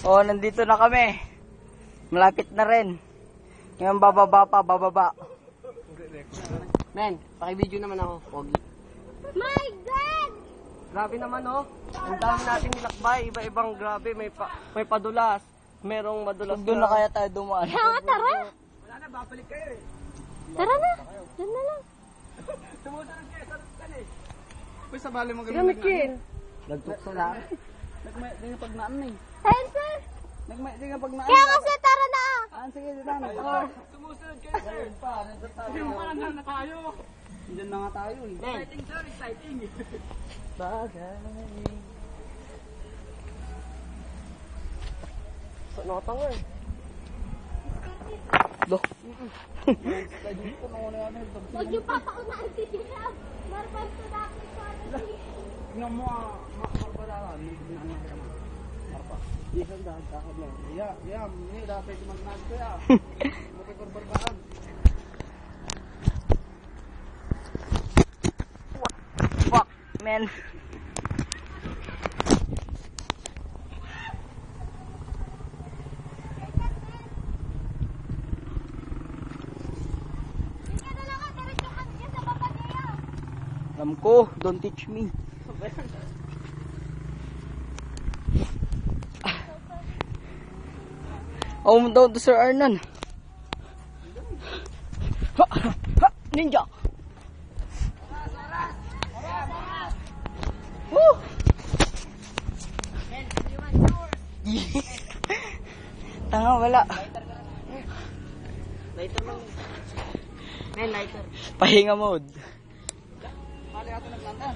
Oh, nandito na kami. Malapit na rin. Ngayon bababa pa, bababa. Men, paki-video naman ako, Pogi. My God! Grabe naman oh. Ang dami nating nilakbay, iba-ibang grabe, may padulas, merong madulas. Doon na kaya tayo dumaan. Kaya nga, tara. Wala na, babalik kayo eh. Tara na. Diyan na lang. Sumusunod kayo, sarap ka eh. Uy, sa bali mo Gamit Kin. Nagtukso lang. Nagmay, di nga pag naan na eh. Ayun, sir. Nagmay, di nga pag naan. Kaya kasi, tara na. Sige, di na. Sumusunod kayo, sir. Sumusunod na tayo. Diyan na nga tayo eh. Exciting, sir, exciting. Bagay. So, nakatanga eh. Loh. Huwag yung papaunahan si Tina. Marpan to dati sa atin. Tingnan mo marpadalan. Tingnan mo naman. Marpa. Isang dahil lang. Yeah, ini dapat magnas ko ya. Magkakarbarbaan. Fuck, man. Alam ko, don't teach me. Oh, down to Sir Arnan. Ha, ha, ninja. Woo! Tanga, wala. Lighter lang. Men, lighter. Pahinga mode. Kali ato naglandan.